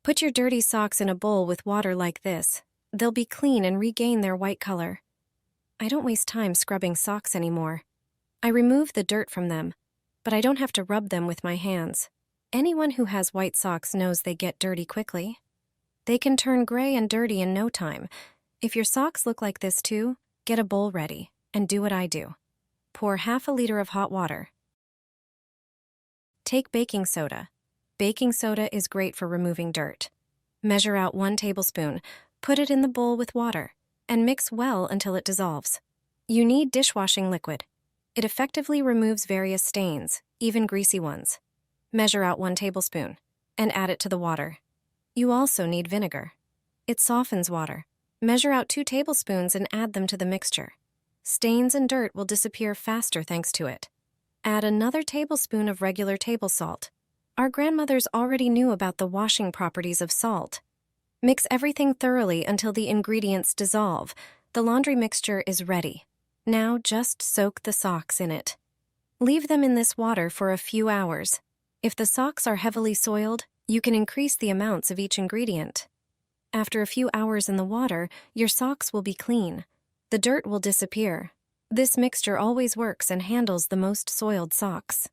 Put your dirty socks in a bowl with water like this. They'll be clean and regain their white color. I don't waste time scrubbing socks anymore. I remove the dirt from them, but I don't have to rub them with my hands. Anyone who has white socks knows they get dirty quickly. They can turn gray and dirty in no time. If your socks look like this too, get a bowl ready and do what I do. Pour half a liter of hot water. Take baking soda. Baking soda is great for removing dirt. Measure out 1 tablespoon, put it in the bowl with water, and mix well until it dissolves. You need dishwashing liquid. It effectively removes various stains, even greasy ones. Measure out 1 tablespoon, and add it to the water. You also need vinegar. It softens water. Measure out 2 tablespoons and add them to the mixture. Stains and dirt will disappear faster thanks to it. Add another tablespoon of regular table salt. Our grandmothers already knew about the washing properties of salt. Mix everything thoroughly until the ingredients dissolve. The laundry mixture is ready. Now just soak the socks in it. Leave them in this water for a few hours. If the socks are heavily soiled, you can increase the amounts of each ingredient. After a few hours in the water, your socks will be clean. The dirt will disappear. This mixture always works and handles the most soiled socks.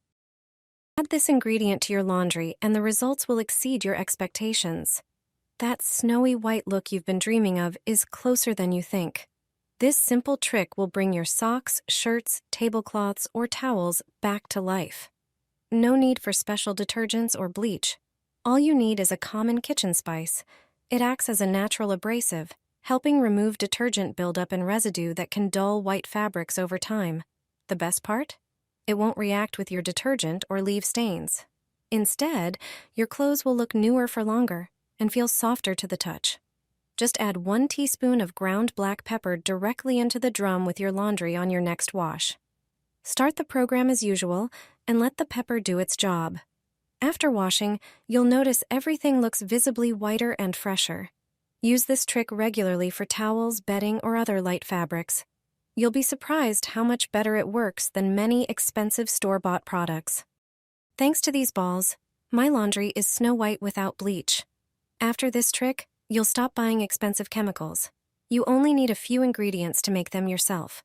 Add this ingredient to your laundry and the results will exceed your expectations. That snowy white look you've been dreaming of is closer than you think. This simple trick will bring your socks, shirts, tablecloths, or towels back to life. No need for special detergents or bleach. All you need is a common kitchen spice. It acts as a natural abrasive, helping remove detergent buildup and residue that can dull white fabrics over time. The best part? It won't react with your detergent or leave stains. Instead, your clothes will look newer for longer and feel softer to the touch. Just add 1 teaspoon of ground black pepper directly into the drum with your laundry on your next wash. Start the program as usual and let the pepper do its job. After washing, you'll notice everything looks visibly whiter and fresher. Use this trick regularly for towels, bedding, or other light fabrics. You'll be surprised how much better it works than many expensive store-bought products. Thanks to these balls, my laundry is snow white without bleach. After this trick, you'll stop buying expensive chemicals. You only need a few ingredients to make them yourself.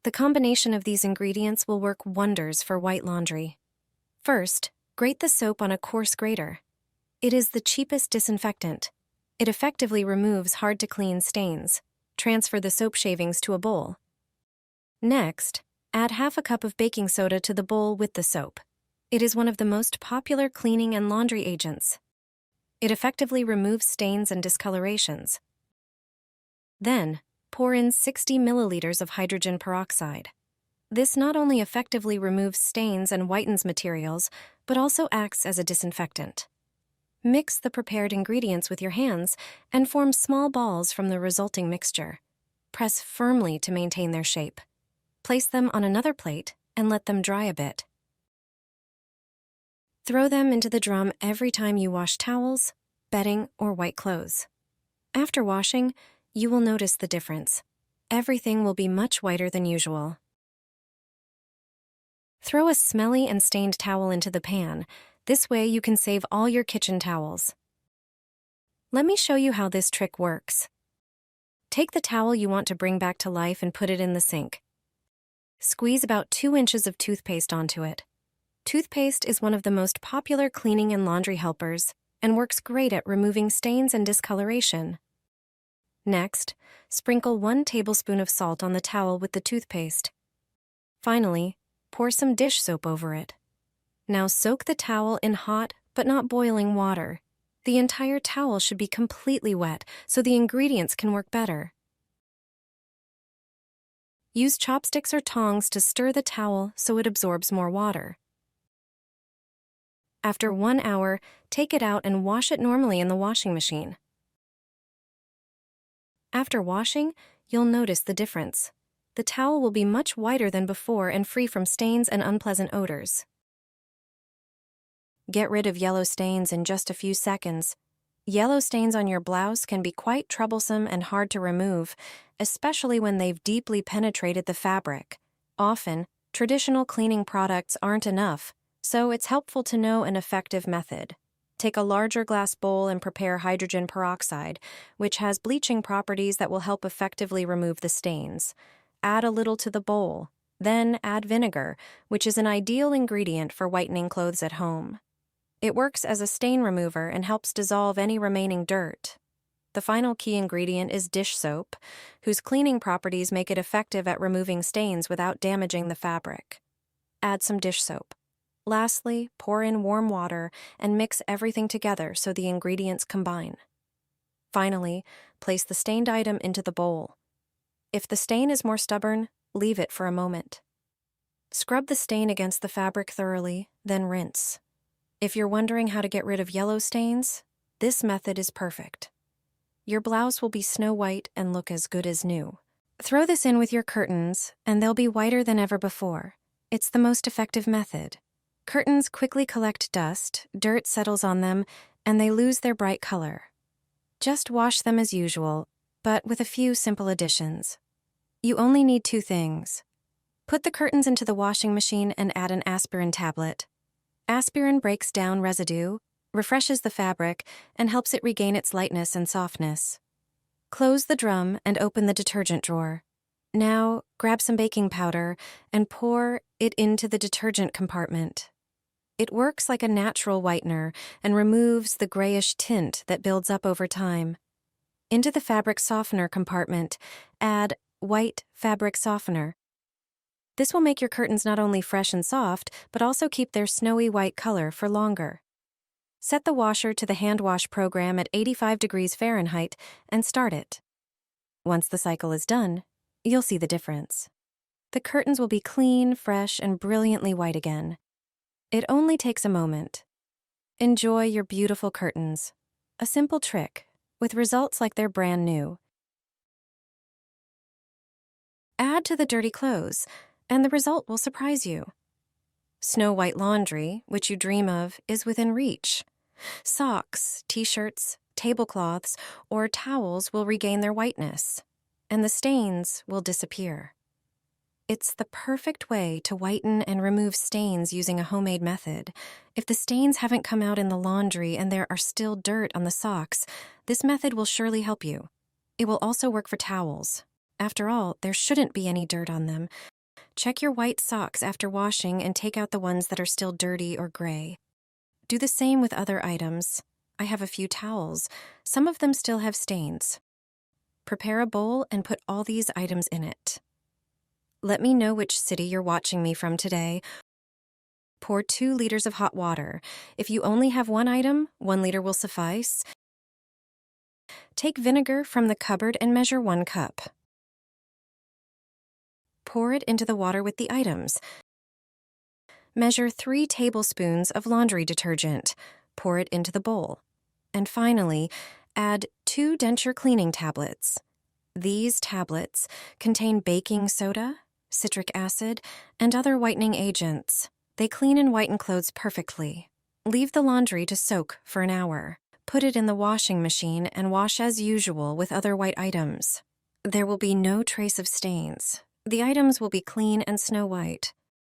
The combination of these ingredients will work wonders for white laundry. First, grate the soap on a coarse grater. It is the cheapest disinfectant. It effectively removes hard-to-clean stains. Transfer the soap shavings to a bowl. Next, add half a cup of baking soda to the bowl with the soap. It is one of the most popular cleaning and laundry agents. It effectively removes stains and discolorations. Then, pour in 60 milliliters of hydrogen peroxide. This not only effectively removes stains and whitens materials, but also acts as a disinfectant. Mix the prepared ingredients with your hands and form small balls from the resulting mixture. Press firmly to maintain their shape. Place them on another plate and let them dry a bit. Throw them into the drum every time you wash towels, bedding, or white clothes. After washing, you will notice the difference. Everything will be much whiter than usual. Throw a smelly and stained towel into the pan. This way you can save all your kitchen towels. Let me show you how this trick works. Take the towel you want to bring back to life and put it in the sink. Squeeze about 2 inches of toothpaste onto it. Toothpaste is one of the most popular cleaning and laundry helpers and works great at removing stains and discoloration. Next, sprinkle 1 tablespoon of salt on the towel with the toothpaste. Finally, pour some dish soap over it. Now soak the towel in hot but not boiling water. The entire towel should be completely wet so the ingredients can work better. Use chopsticks or tongs to stir the towel so it absorbs more water. After 1 hour, take it out and wash it normally in the washing machine. After washing, you'll notice the difference. The towel will be much whiter than before and free from stains and unpleasant odors. Get rid of yellow stains in just a few seconds. Yellow stains on your blouse can be quite troublesome and hard to remove, especially when they've deeply penetrated the fabric. Often, traditional cleaning products aren't enough, so it's helpful to know an effective method. Take a larger glass bowl and prepare hydrogen peroxide, which has bleaching properties that will help effectively remove the stains. Add a little to the bowl. Then add vinegar, which is an ideal ingredient for whitening clothes at home. It works as a stain remover and helps dissolve any remaining dirt. The final key ingredient is dish soap, whose cleaning properties make it effective at removing stains without damaging the fabric. Add some dish soap. Lastly, pour in warm water and mix everything together so the ingredients combine. Finally, place the stained item into the bowl. If the stain is more stubborn, leave it for a moment. Scrub the stain against the fabric thoroughly, then rinse. If you're wondering how to get rid of yellow stains, this method is perfect. Your blouse will be snow white and look as good as new. Throw this in with your curtains, and they'll be whiter than ever before. It's the most effective method. Curtains quickly collect dust, dirt settles on them, and they lose their bright color. Just wash them as usual, but with a few simple additions. You only need 2 things. Put the curtains into the washing machine and add an aspirin tablet. Aspirin breaks down residue, refreshes the fabric, and helps it regain its lightness and softness. Close the drum and open the detergent drawer. Now, grab some baking powder and pour it into the detergent compartment. It works like a natural whitener and removes the grayish tint that builds up over time. Into the fabric softener compartment, add white fabric softener. This will make your curtains not only fresh and soft, but also keep their snowy white color for longer. Set the washer to the hand wash program at 85 degrees Fahrenheit and start it. Once the cycle is done, you'll see the difference. The curtains will be clean, fresh, and brilliantly white again. It only takes a moment. Enjoy your beautiful curtains. A simple trick, with results like they're brand new. Add to the dirty clothes, and the result will surprise you. Snow white laundry, which you dream of, is within reach. Socks, t-shirts, tablecloths, or towels will regain their whiteness, and the stains will disappear. It's the perfect way to whiten and remove stains using a homemade method. If the stains haven't come out in the laundry and there are still dirt on the socks, this method will surely help you. It will also work for towels. After all, there shouldn't be any dirt on them. Check your white socks after washing and take out the ones that are still dirty or gray. Do the same with other items. I have a few towels. Some of them still have stains. Prepare a bowl and put all these items in it. Let me know which city you're watching me from today. Pour 2 liters of hot water. If you only have one item, 1 liter will suffice. Take vinegar from the cupboard and measure 1 cup. Pour it into the water with the items. Measure 3 tablespoons of laundry detergent. Pour it into the bowl. And finally, add 2 denture cleaning tablets. These tablets contain baking soda, citric acid, and other whitening agents. They clean and whiten clothes perfectly. Leave the laundry to soak for an hour. Put it in the washing machine and wash as usual with other white items. There will be no trace of stains. The items will be clean and snow white.